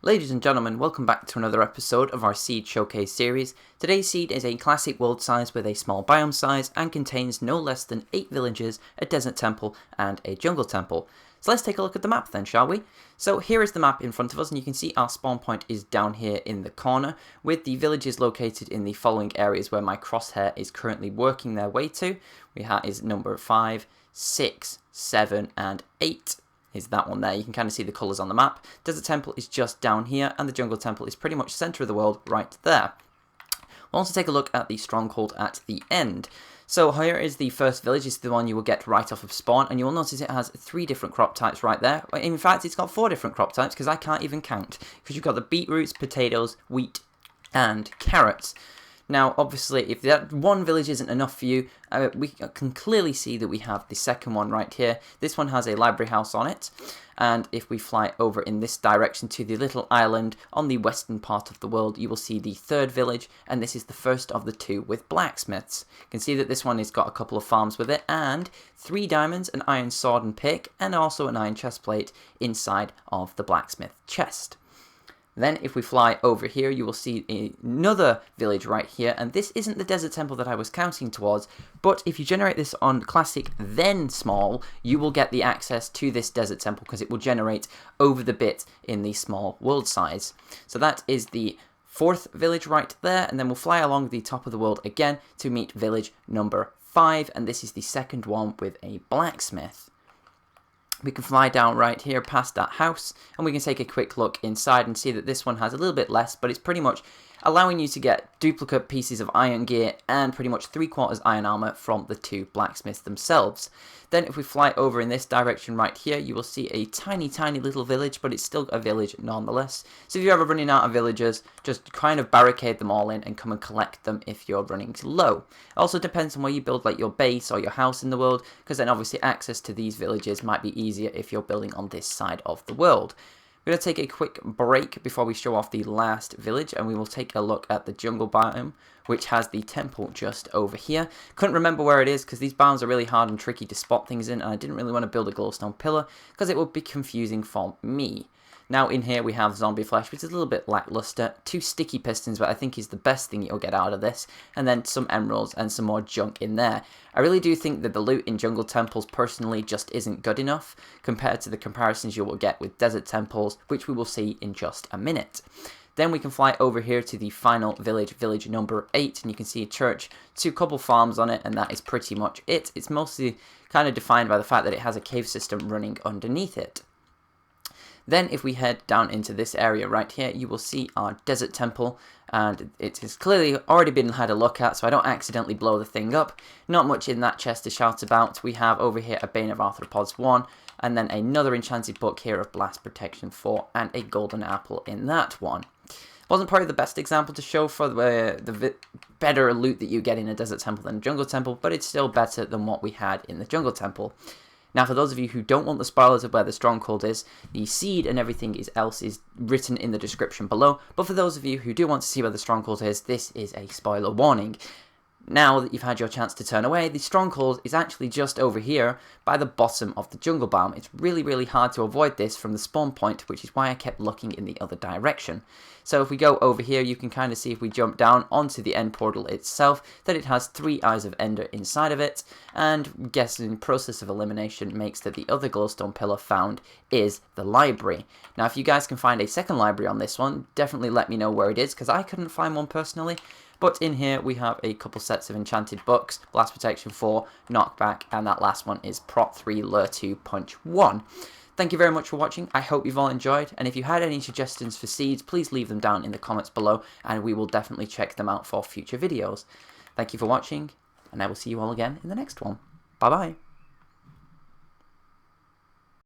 Ladies and gentlemen, welcome back to another episode of our Seed Showcase series. Today's seed is a classic world size with a small biome size and contains no less than 8 villages, a desert temple and a jungle temple. So let's take a look at the map then, shall we? So here is the map in front of us, and you can see our spawn point is down here in the corner, with the villages located in the following areas where my crosshair is currently working their way to. We have is number 5, 6, 7 and 8. Is that one there. You can kind of see the colours on the map. Desert Temple is just down here, and the Jungle Temple is pretty much centre of the world right there. We'll also take a look at the stronghold at the end. So here is the first village. It's the one you will get right off of spawn, and you will notice it has 3 different crop types right there. In fact, it's got 4 different crop types, because I can't even count. Because you've got the beetroots, potatoes, wheat, and carrots. Now, obviously, if that one village isn't enough for you, we can clearly see that we have the second one right here. This one has a library house on it, and if we fly over in this direction to the little island on the western part of the world, you will see the third village, and this is the first of the 2 with blacksmiths. You can see that this one has got a couple of farms with it, and 3 diamonds, an iron sword and pick, and also an iron chest plate inside of the blacksmith chest. Then if we fly over here, you will see another village right here, and this isn't the desert temple that I was counting towards, but if you generate this on classic then small, you will get the access to this desert temple because it will generate over the bit in the small world size. So that is the 4th village right there, and then we'll fly along the top of the world again to meet village number 5, and this is the second one with a blacksmith. We can fly down right here past that house, and we can take a quick look inside and see that this one has a little bit less, but it's pretty much allowing you to get duplicate pieces of iron gear and pretty much 3/4 iron armor from the 2 blacksmiths themselves. Then if we fly over in this direction right here, you will see a tiny little village, but it's still a village nonetheless. So if you're ever running out of villagers, just kind of barricade them all in and come and collect them if you're running low. It also depends on where you build like your base or your house in the world, because then obviously access to these villages might be easier if you're building on this side of the world. We're going to take a quick break before we show off the last village, and we will take a look at the jungle biome, which has the temple just over here. Couldn't remember where it is because these biomes are really hard and tricky to spot things in, and I didn't really want to build a glowstone pillar because it would be confusing for me. Now in here we have zombie flesh, which is a little bit lackluster, 2 sticky pistons, but I think is the best thing you'll get out of this, and then some emeralds and some more junk in there. I really do think that the loot in jungle temples personally just isn't good enough compared to the comparisons you will get with desert temples, which we will see in just a minute. Then we can fly over here to the final village, village number 8, and you can see a church, 2 couple farms on it, and that is pretty much it. It's mostly kind of defined by the fact that it has a cave system running underneath it. Then if we head down into this area right here, you will see our desert temple, and it has clearly already had a look at, so I don't accidentally blow the thing up. Not much in that chest to shout about. We have over here a Bane of Arthropods 1, and then another enchanted book here of Blast Protection 4, and a golden apple in that one. Wasn't probably the best example to show for the better loot that you get in a desert temple than a jungle temple, but it's still better than what we had in the jungle temple. Now, for those of you who don't want the spoilers of where the stronghold is, the seed and everything else is written in the description below. But for those of you who do want to see where the stronghold is, this is a spoiler warning. Now that you've had your chance to turn away, the stronghold is actually just over here by the bottom of the jungle biome. It's really hard to avoid this from the spawn point, which is why I kept looking in the other direction. So if we go over here, you can kind of see if we jump down onto the end portal itself, that it has 3 Eyes of Ender inside of it, and guessing process of elimination makes that the other glowstone pillar found is the library. Now if you guys can find a second library on this one, definitely let me know where it is, because I couldn't find one personally. But in here we have a couple sets of enchanted books, Blast Protection 4, Knockback, and that last one is Prot 3, Lure 2, Punch 1. Thank you very much for watching. I hope you've all enjoyed, and if you had any suggestions for seeds, please leave them down in the comments below, and we will definitely check them out for future videos. Thank you for watching, and I will see you all again in the next one. Bye bye.